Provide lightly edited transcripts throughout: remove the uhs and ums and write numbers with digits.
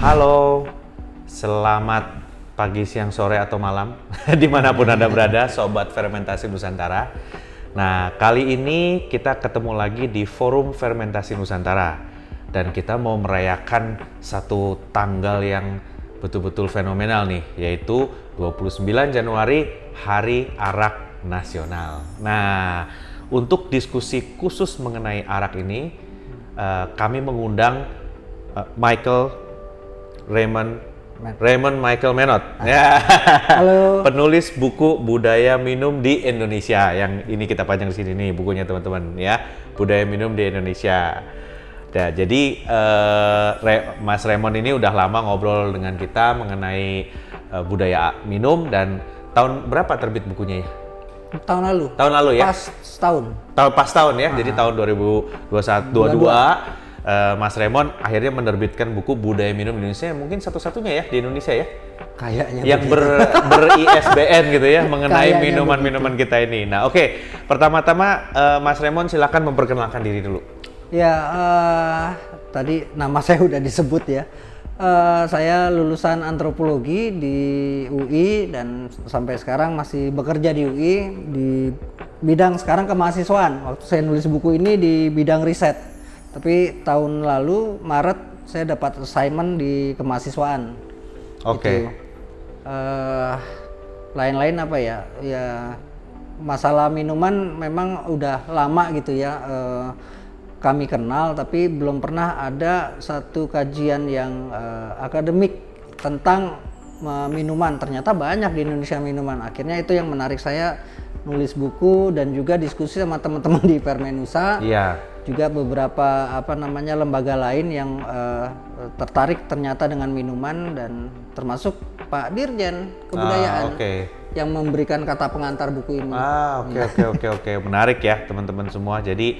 Halo, selamat pagi, siang, sore, atau malam, dimanapun Anda berada, Sobat Fermentasi Nusantara. Nah, kali ini kita ketemu lagi di Forum Fermentasi Nusantara. Dan kita mau merayakan satu tanggal yang betul-betul fenomenal nih, yaitu 29 Januari, Hari Arak Nasional. Nah, untuk diskusi khusus mengenai arak ini, kami mengundang Raymond Michael Menot, ya. Halo. Penulis buku Budaya Minum di Indonesia. Yang ini kita panjang di sini nih bukunya teman-teman, ya. Budaya Minum di Indonesia. Ya, jadi Mas Raymond ini udah lama ngobrol dengan kita mengenai budaya minum, dan tahun berapa terbit bukunya ya? Tahun lalu. Tahun lalu ya? Pas setahun. Pas tahun ya, jadi tahun 2022. Mas Raymond akhirnya menerbitkan buku Budaya Minum di Indonesia, mungkin satu-satunya ya di Indonesia ya? Kayaknya. Yang ber-ISBN gitu ya, mengenai Kayaknya minuman-minuman kita ini. Nah, oke. Pertama-tama Mas Raymond silakan memperkenalkan diri dulu. Ya, tadi nama saya udah disebut ya. Saya lulusan antropologi di UI dan sampai sekarang masih bekerja di UI di bidang sekarang kemahasiswaan. Waktu saya nulis buku ini di bidang riset. Tapi tahun lalu Maret saya dapat assignment di kemahasiswaan. Oke. Lain-lain apa ya? Ya masalah minuman memang udah lama gitu ya. Kami kenal, tapi belum pernah ada satu kajian yang akademik tentang minuman. Ternyata banyak di Indonesia minuman. Akhirnya itu yang menarik saya nulis buku dan juga diskusi sama teman-teman di Fermenusa. Iya. Juga beberapa lembaga lain yang tertarik ternyata dengan minuman, dan termasuk Pak Dirjen Kebudayaan. Yang memberikan kata pengantar buku ini. Oke. Menarik ya teman-teman semua. Jadi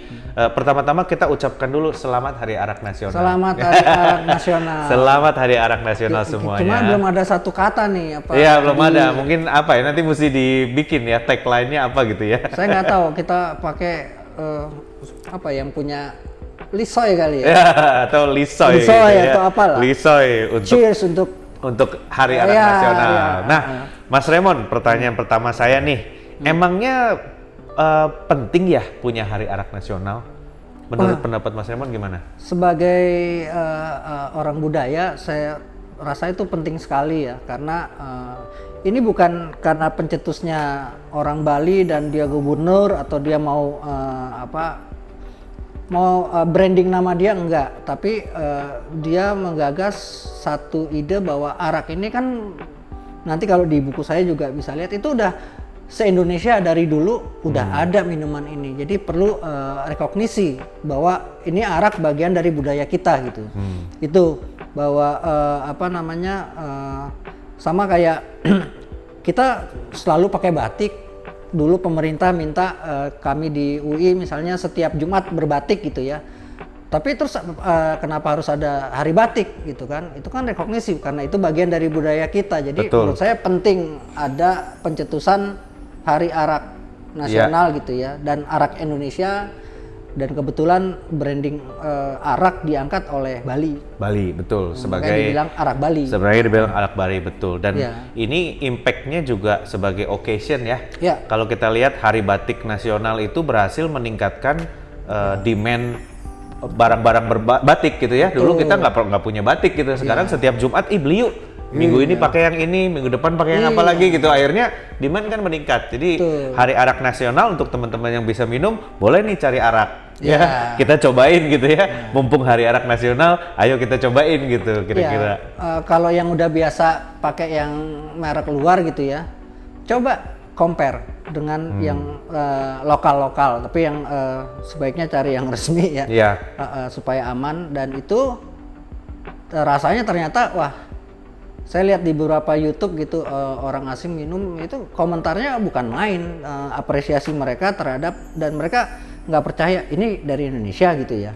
pertama-tama kita ucapkan dulu selamat Hari Arak Nasional. Selamat Hari Arak Nasional. Selamat Hari Arak Nasional semuanya. Cuma belum ada satu kata nih apa? Iya, belum ada. Mungkin apa ya, nanti mesti dibikin ya tagline-nya apa gitu ya. Saya nggak tahu, kita pakai apa yang punya Lisoy kali ya? Ya, atau Lisoy gitu ya. Atau apalah. Lisoy Cheers untuk Hari Arak Nasional. Nah, Mas Raymond, pertanyaan pertama saya nih, emangnya penting ya punya Hari Arak Nasional? Menurut pendapat Mas Raymond gimana? Sebagai orang budaya, saya rasa itu penting sekali ya, karena ini bukan karena pencetusnya orang Bali dan dia gubernur atau dia mau branding nama dia, enggak, tapi dia menggagas satu ide bahwa arak ini kan, nanti kalau di buku saya juga bisa lihat, itu udah se-Indonesia dari dulu udah ada minuman ini, jadi perlu rekognisi bahwa ini arak bagian dari budaya kita gitu. Itu bahwa sama kayak kita selalu pakai batik. Dulu pemerintah minta kami di UI misalnya setiap Jumat berbatik gitu ya. Tapi terus kenapa harus ada hari batik gitu kan? Itu kan rekognisi karena itu bagian dari budaya kita. Jadi menurut saya penting ada pencetusan Hari Arak Nasional gitu ya, dan arak Indonesia. Dan kebetulan branding arak diangkat oleh Bali. Bali, betul. Sebagai dibilang arak Bali. Sebenarnya dibilang arak Bali, betul. Dan ini impact-nya juga sebagai occasion ya. Kalau kita lihat Hari Batik Nasional itu berhasil meningkatkan demand barang-barang berbatik gitu ya. Dulu kita nggak punya batik gitu. Sekarang setiap Jumat, beli yuk. Minggu ini pakai yang ini, minggu depan pakai yang apa lagi gitu. Akhirnya demand kan meningkat. Jadi Hari Arak Nasional untuk teman-teman yang bisa minum, boleh nih cari arak. Ya, kita cobain gitu ya. Mumpung Hari Arak Nasional, ayo kita cobain gitu kira-kira. Kalau yang udah biasa pakai yang merek luar gitu ya, coba compare dengan yang lokal-lokal. Tapi yang sebaiknya cari yang resmi ya, supaya aman. Dan itu rasanya ternyata saya lihat di beberapa YouTube gitu, orang asing minum itu komentarnya bukan main, apresiasi mereka terhadap, dan mereka nggak percaya ini dari Indonesia gitu ya,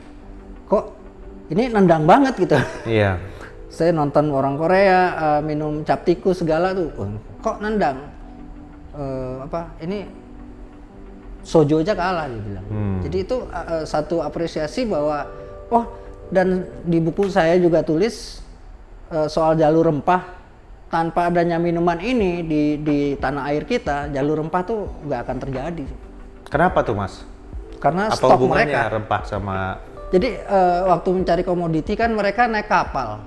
kok ini nendang banget gitu. Iya. Saya nonton orang Korea minum cap tikus segala tuh, kok nendang, ini sojo aja kalah dia bilang. Jadi itu satu apresiasi bahwa dan di buku saya juga tulis soal jalur rempah, tanpa adanya minuman ini di tanah air kita, jalur rempah tuh nggak akan terjadi. Kenapa tuh Mas? Karena apa stok hubungannya mereka. Rempah sama? Jadi waktu mencari komoditi kan mereka naik kapal.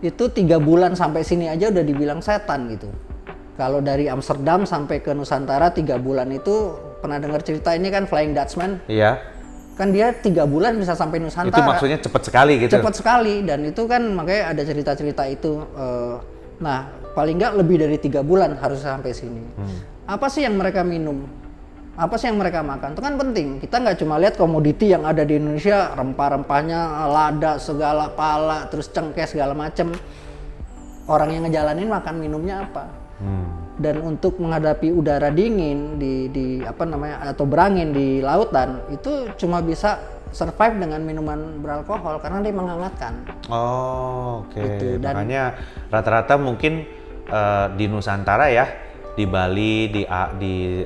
Itu 3 bulan sampai sini aja udah dibilang setan gitu. Kalau dari Amsterdam sampai ke Nusantara 3 bulan itu, pernah dengar cerita ini kan Flying Dutchman? Iya. Kan dia 3 bulan bisa sampai Nusantara. Itu maksudnya cepat sekali gitu? Cepat sekali, dan itu kan makanya ada cerita-cerita itu. Nah, paling nggak lebih dari 3 bulan harus sampai sini. Apa sih yang mereka minum? Apa sih yang mereka makan? Itu kan penting. Kita nggak cuma lihat komoditi yang ada di Indonesia, rempah-rempahnya, lada, segala pala, terus cengkeh segala macem. Orang yang ngejalanin makan minumnya apa? Dan untuk menghadapi udara dingin di apa namanya, atau berangin di lautan, itu cuma bisa survive dengan minuman beralkohol karena dia menghangatkan. Oh, oke. Gitu. Dan makanya rata-rata mungkin di Nusantara ya, di Bali, di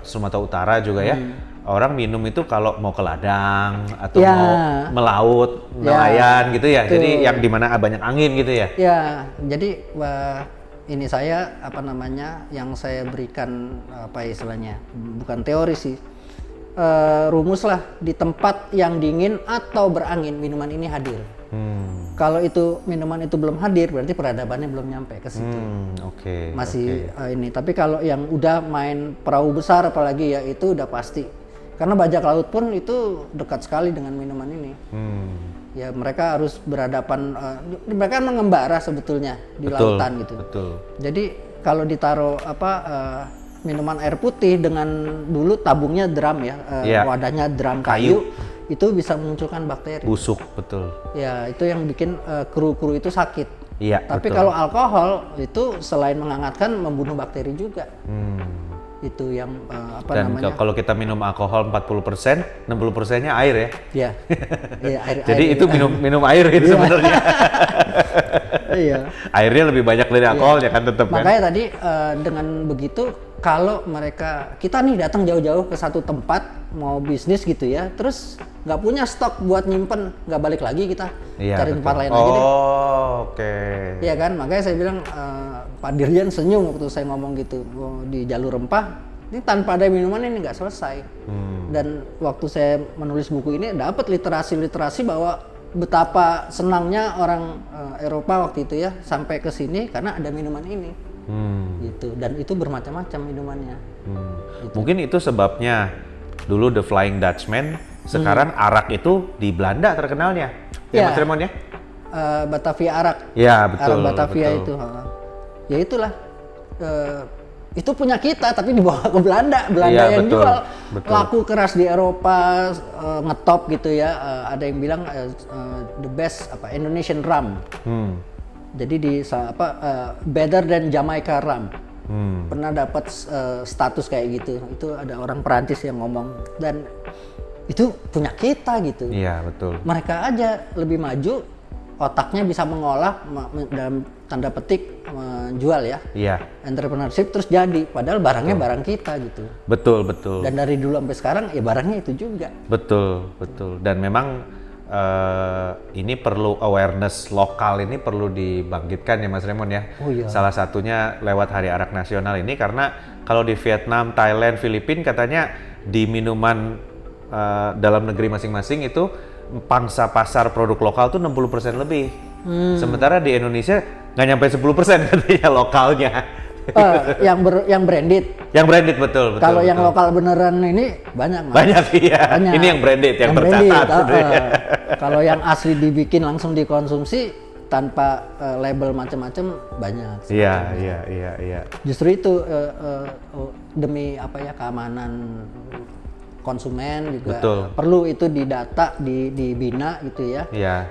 Sumatera Utara juga ya, orang minum itu kalau mau ke ladang atau mau melaut, nelayan gitu ya. Betul. Jadi yang dimana banyak angin gitu ya. Ya, jadi ini saya apa namanya, yang saya berikan apa istilahnya, bukan teori sih, rumus lah, di tempat yang dingin atau berangin minuman ini hadir. Kalau itu minuman itu belum hadir, berarti peradabannya belum nyampe ke situ. Masih ini. Tapi kalau yang udah main perahu besar apalagi ya, itu udah pasti. Karena bajak laut pun itu dekat sekali dengan minuman ini. Ya mereka harus berhadapan, mereka mengembara sebetulnya di lautan gitu. Betul. Jadi kalau ditaruh minuman air putih dengan dulu tabungnya drum ya, wadahnya drum kayu, itu bisa memunculkan bakteri. Busuk, betul. Ya itu yang bikin kru-kru itu sakit. Iya. Tapi kalau alkohol itu selain menghangatkan, membunuh bakteri juga. Itu yang apa namanya? Dan kalau kita minum alkohol 40%, 60%-nya air ya. Iya. Iya, air. Jadi itu minum air gitu sebenarnya. Iya. Airnya lebih banyak dari alkoholnya kan tetap kan. Makanya tadi dengan begitu, kalau kita nih datang jauh-jauh ke satu tempat mau bisnis gitu ya, terus nggak punya stok buat nyimpen, nggak balik lagi kita cari tempat lain aja deh. Oke. Iya kan, makanya saya bilang Pak Dirjen senyum waktu saya ngomong gitu, di jalur rempah ini tanpa ada minuman ini nggak selesai. Dan waktu saya menulis buku ini dapat literasi bahwa betapa senangnya orang Eropa waktu itu ya sampai ke sini karena ada minuman ini. Gitu. Dan itu bermacam-macam minumannya. Gitu. Mungkin itu sebabnya dulu The Flying Dutchman, sekarang arak itu di Belanda terkenalnya. Ya Mas Raymond ya? Batavia arak. Ya betul. Arak Batavia betul. Itu. Ya itulah. Itu punya kita tapi dibawa ke Belanda. Belanda yang betul, jual. Betul. Laku keras di Eropa, ngetop gitu ya. Ada yang bilang the best Indonesian rum. Jadi better than Jamaica rum. Pernah dapat status kayak gitu. Itu ada orang Perancis yang ngomong, dan itu punya kita gitu. Iya betul. Mereka aja lebih maju, otaknya bisa mengolah dalam tanda petik menjual ya. Iya. Entrepreneurship terus jadi, padahal barangnya barang kita gitu. Betul. Dan dari dulu sampai sekarang ya barangnya itu juga. Betul. Dan memang ini perlu awareness lokal, ini perlu dibangkitkan ya Mas Raymond ya. Oh, iya. Salah satunya lewat Hari Arak Nasional ini, karena kalau di Vietnam, Thailand, Filipina katanya di minuman dalam negeri masing-masing itu pangsa pasar produk lokal tuh 60% lebih. Sementara di Indonesia nggak nyampe 10% katanya lokalnya. Yang branded. Yang branded betul. Kalau yang lokal beneran ini banyak. Banyak iya. Banyak. Ini yang branded, yang tercatat. Kalau yang asli dibikin langsung dikonsumsi tanpa label macam-macam banyak. Iya. Justru itu demi keamanan konsumen juga. Betul. Perlu itu didata, dibina gitu ya. Iya.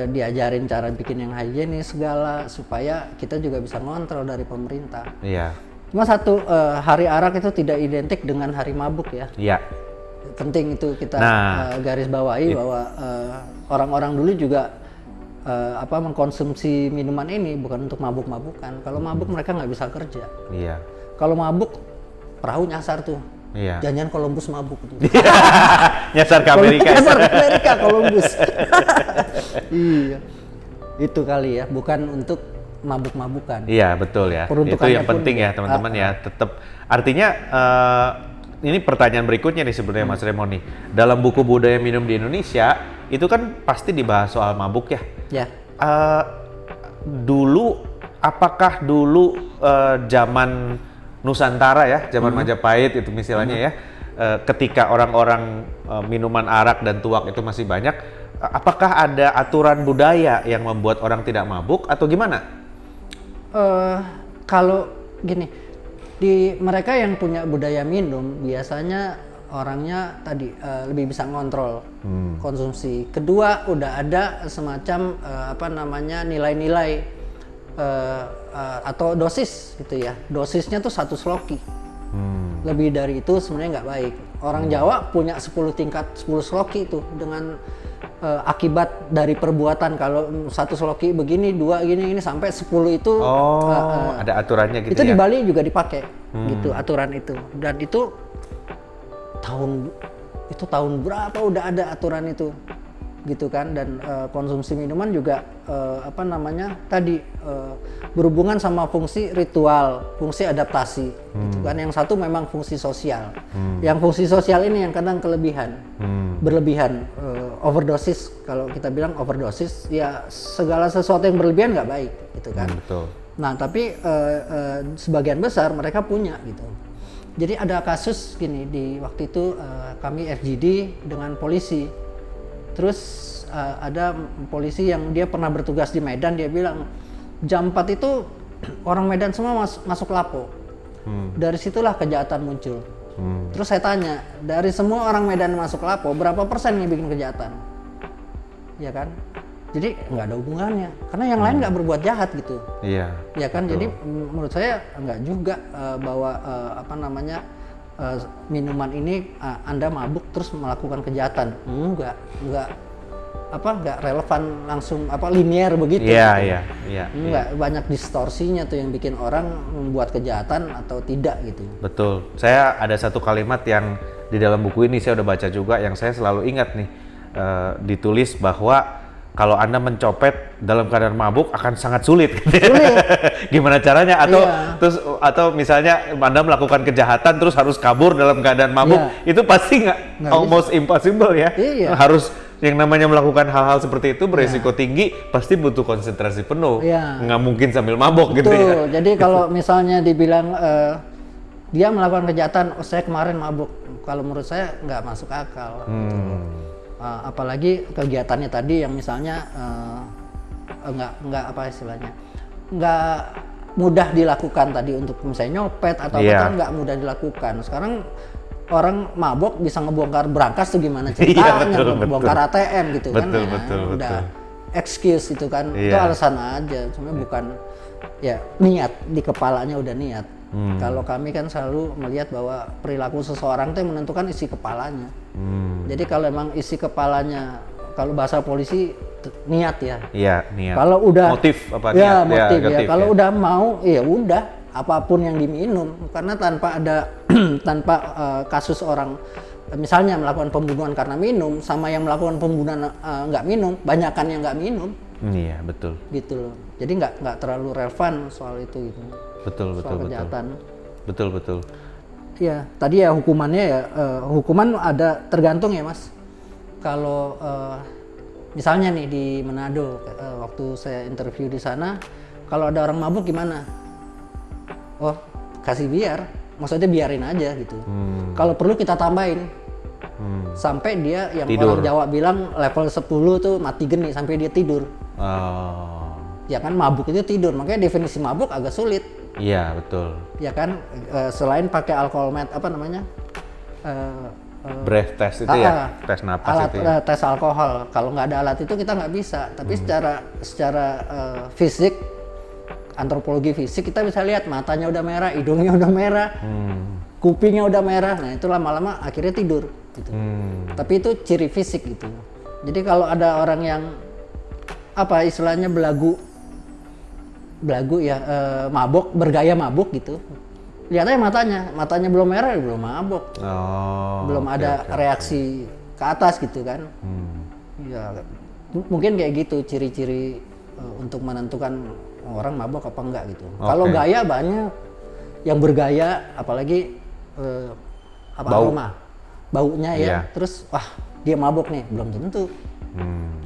Diajarin cara bikin yang higienis segala, supaya kita juga bisa ngontrol dari pemerintah. Iya. Cuma satu, hari arak itu tidak identik dengan hari mabuk ya. Iya. Penting itu kita garis bawahi bahwa orang-orang dulu juga mengkonsumsi minuman ini bukan untuk mabuk-mabukan. Kalau mabuk mereka nggak bisa kerja. Iya. Kalau mabuk perahu nyasar tuh. Iya. Jangan Columbus mabuk tuh. Nyasar ke Amerika. Nyasar ke Amerika Columbus. Iya. Itu kali ya, bukan untuk mabuk-mabukan. Iya betul ya. Itu yang penting ya teman-teman ya. Tetap artinya ini pertanyaan berikutnya nih sebenarnya Mas Raymond nih. Dalam buku budaya minum di Indonesia itu kan pasti dibahas soal mabuk ya. Ya. Apakah dulu zaman Nusantara ya, zaman Majapahit itu misalnya ya, ketika orang-orang minuman arak dan tuak itu masih banyak, apakah ada aturan budaya yang membuat orang tidak mabuk atau gimana? Kalau gini, di mereka yang punya budaya minum biasanya orangnya tadi lebih bisa ngontrol konsumsi. Kedua, udah ada semacam nilai-nilai atau dosis gitu ya. Dosisnya tuh 1 sloki. Lebih dari itu sebenarnya nggak baik. Orang Jawa punya 10 tingkat 10 sloki itu dengan akibat dari perbuatan. Kalau 1 sloki begini, 2 gini sampai 10 itu ada aturannya gitu. Itu ya? Di Bali juga dipakai gitu aturan itu. Dan itu tahun berapa udah ada aturan itu gitu kan. Dan konsumsi minuman juga berhubungan sama fungsi ritual, fungsi adaptasi gitu kan. Yang satu memang fungsi sosial. Yang fungsi sosial ini yang kadang berlebihan, overdosis. Kalau kita bilang overdosis ya segala sesuatu yang berlebihan nggak baik gitu kan. Betul. Nah tapi sebagian besar mereka punya gitu. Jadi ada kasus gini, di waktu itu kami FGD dengan polisi. Terus ada polisi yang dia pernah bertugas di Medan, dia bilang jam 4 itu orang Medan semua masuk lapo. Dari situlah kejahatan muncul. Terus saya tanya, dari semua orang Medan masuk lapo, berapa persen yang bikin kejahatan? Ya kan? Jadi nggak ada hubungannya, karena yang lain nggak berbuat jahat gitu. Iya. Ya kan, betul. Jadi menurut saya nggak juga bahwa minuman ini Anda mabuk terus melakukan kejahatan. Nggak relevan langsung linear begitu. Iya. Nggak, banyak distorsinya tuh yang bikin orang membuat kejahatan atau tidak gitu. Betul. Saya ada satu kalimat yang di dalam buku ini saya udah baca juga yang saya selalu ingat nih, ditulis bahwa kalau Anda mencopet dalam keadaan mabuk akan sangat sulit. Gimana caranya? Atau misalnya Anda melakukan kejahatan terus harus kabur dalam keadaan mabuk, itu pasti nggak almost bisa. Impossible ya. Iya. Harus yang namanya melakukan hal-hal seperti itu beresiko tinggi, pasti butuh konsentrasi penuh. Nggak mungkin sambil mabuk. Betul. Gitu ya. Jadi kalau misalnya dibilang dia melakukan kejahatan, saya kemarin mabuk, kalau menurut saya nggak masuk akal. Apalagi kegiatannya tadi yang misalnya nggak mudah dilakukan tadi untuk misalnya nyopet atau nggak mudah dilakukan. Sekarang orang mabok bisa ngebongkar brankas tuh gimana ceritanya, bongkar ATM gitu kan. Udah excuse itu kan, itu alasan aja, sebenarnya bukan ya niat di kepalanya udah niat. Kalau kami kan selalu melihat bahwa perilaku seseorang itu yang menentukan isi kepalanya. Jadi kalau emang isi kepalanya, kalau bahasa polisi niat ya. Iya, niat. Kalau udah motif apa ya, niat? Motif ya. Kalau udah mau, ya udah apapun yang diminum, karena tanpa ada kasus orang misalnya melakukan pembunuhan karena minum sama yang melakukan pembunuhan nggak minum, banyakan yang nggak minum. Iya, betul. Gitu loh. Jadi nggak terlalu relevan soal itu gitu. Betul. Kejahatan. Betul. Ya, tadi ya hukumannya ya, hukuman ada tergantung ya Mas. Kalau misalnya nih di Manado, waktu saya interview di sana, kalau ada orang mabuk gimana? Oh, kasih biar, maksudnya biarin aja gitu. Kalau perlu kita tambahin, sampai dia yang tidur. Orang Jawa bilang level 10 tuh mati geni, sampai dia tidur. Ya kan, mabuk itu tidur, makanya definisi mabuk agak sulit. Iya, betul. Ya kan, selain pakai alkohol breath test itu ya, tes napas alat, itu ya. Tes alkohol. Kalau nggak ada alat itu kita nggak bisa. Tapi secara fisik, antropologi fisik kita bisa lihat matanya udah merah, hidungnya udah merah, kupingnya udah merah. Nah itu lama-lama akhirnya tidur. Gitu. Tapi itu ciri fisik gitu. Jadi kalau ada orang yang istilahnya belagu ya, mabok, bergaya mabuk gitu, lihat aja matanya belum merah, belum mabok, belum ada reaksi ke atas gitu kan. Ya mungkin kayak gitu ciri-ciri untuk menentukan orang mabok apa enggak gitu. Kalau gaya banyak yang bergaya, apalagi aroma, baunya ya. Terus wah dia mabok nih, belum tentu.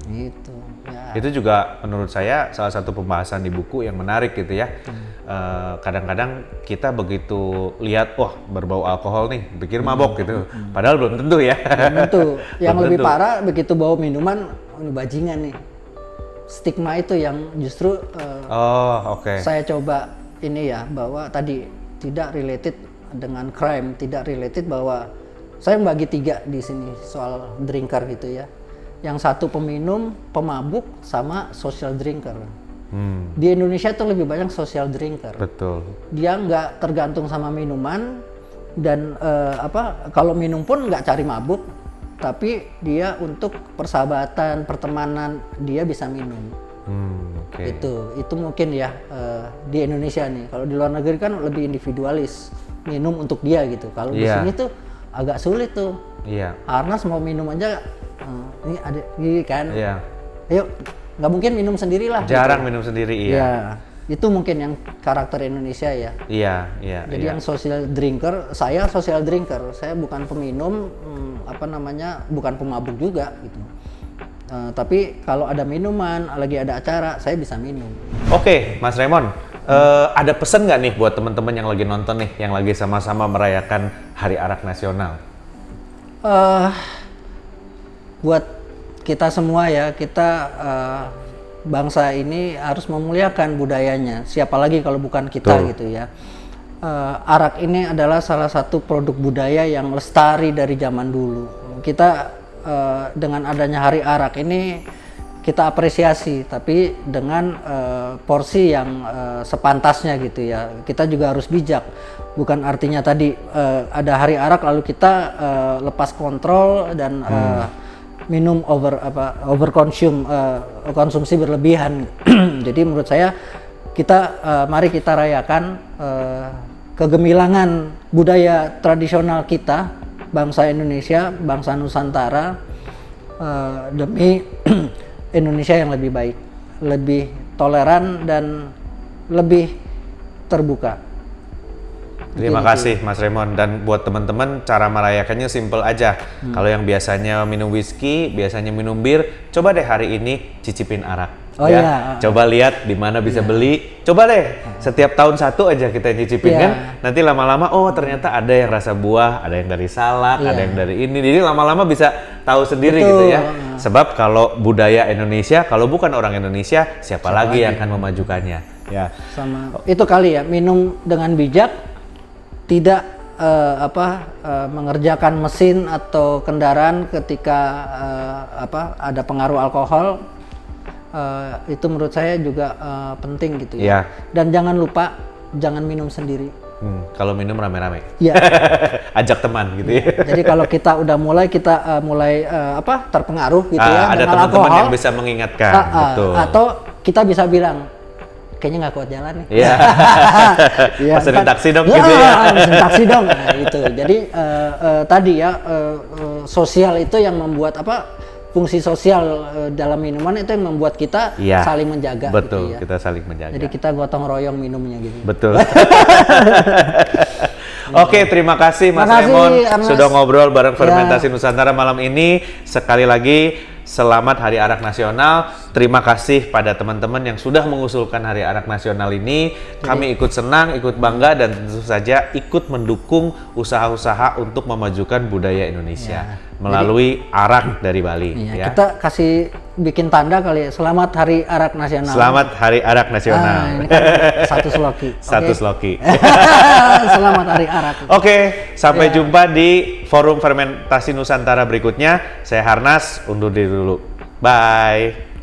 Gitu. Ya. Itu juga menurut saya salah satu pembahasan di buku yang menarik gitu ya. Kadang-kadang kita begitu lihat, wah berbau alkohol nih, pikir mabok gitu. Padahal belum tentu ya. Belum tentu. Yang lebih parah begitu bau minuman, ini bajingan nih. Stigma itu yang justru saya coba ini ya, bahwa tadi tidak related dengan crime, tidak related bahwa saya membagi 3 di sini soal drinker gitu ya. Yang satu peminum, pemabuk, sama social drinker. Di Indonesia tuh lebih banyak social drinker. Betul. Dia nggak tergantung sama minuman dan kalau minum pun nggak cari mabuk, tapi dia untuk persahabatan, pertemanan dia bisa minum. Itu mungkin ya di Indonesia nih. Kalau di luar negeri kan lebih individualis, minum untuk dia gitu. Kalau di sini tuh agak sulit tuh. Karena semua minum aja ini ada gini kan. Ayo, nggak mungkin minum sendiri lah. Jarang gitu. minum sendiri, Itu mungkin yang karakter Indonesia ya. Jadi yang social drinker, saya social drinker. Saya bukan peminum, bukan pemabuk juga gitu. Tapi kalau ada minuman, lagi ada acara, saya bisa minum. Oke, Mas Raymond, ada pesan nggak nih buat teman-teman yang lagi nonton nih, yang lagi sama-sama merayakan Hari Arak Nasional? Buat kita semua ya, kita bangsa ini harus memuliakan budayanya. Siapa lagi kalau bukan kita gitu ya. Arak ini adalah salah satu produk budaya yang lestari dari zaman dulu. Kita dengan adanya Hari Arak ini kita apresiasi, tapi dengan porsi yang sepantasnya gitu ya. Kita juga harus bijak. Bukan artinya tadi ada Hari Arak lalu kita lepas kontrol dan minum konsumsi berlebihan. Jadi menurut saya mari kita rayakan kegemilangan budaya tradisional kita, bangsa Indonesia, bangsa Nusantara, demi Indonesia yang lebih baik, lebih toleran dan lebih terbuka. Terima kasih Mas Raymond, dan buat teman-teman cara merayakannya simple aja. Kalau yang biasanya minum whisky, biasanya minum bir, coba deh hari ini cicipin arak. Coba lihat di mana bisa beli. Coba deh setiap tahun satu aja kita cicipin kan. Nanti lama-lama ternyata ada yang rasa buah, ada yang dari salak, ada yang dari ini. Jadi lama-lama bisa tahu sendiri gitu ya. Sebab kalau budaya Indonesia, kalau bukan orang Indonesia, siapa lagi yang akan memajukannya? Ya. Sama itu kali ya, minum dengan bijak, tidak mengerjakan mesin atau kendaraan ketika ada pengaruh alkohol. Itu menurut saya juga penting gitu ya. Dan jangan lupa jangan minum sendiri. Kalau minum rame-rame. Ajak teman gitu ya. Jadi kalau kita udah mulai terpengaruh gitu ya. Ada teman-teman yang bisa mengingatkan. Betul. Atau kita bisa bilang, kayaknya nggak kuat jalan nih. Pesenin taksi dong gitu ya. Pesenin taksi dong. Nah, itu. Jadi tadi ya sosial itu yang membuat fungsi sosial dalam minuman itu yang membuat kita saling menjaga. Betul, gitu ya. kita saling menjaga. Jadi kita gotong royong minumnya gitu. Betul. Oke, terima kasih Mas Raymond sudah ngobrol bareng Fermentasi Nusantara malam ini. Sekali lagi selamat Hari Arak Nasional. Terima kasih pada teman-teman yang sudah mengusulkan Hari Arak Nasional ini. Kami ikut senang, ikut bangga, dan tentu saja ikut mendukung usaha-usaha untuk memajukan budaya Indonesia melalui arak dari Bali. Kita kasih bikin tanda kali ya. Selamat Hari Arak Nasional. Selamat Hari Arak Nasional. Ini kan satu sloki. Satu sloki. Selamat Hari Arak. Oke, sampai jumpa di Forum Fermentasi Nusantara berikutnya. Saya Harnas, undur diri dulu. Bye.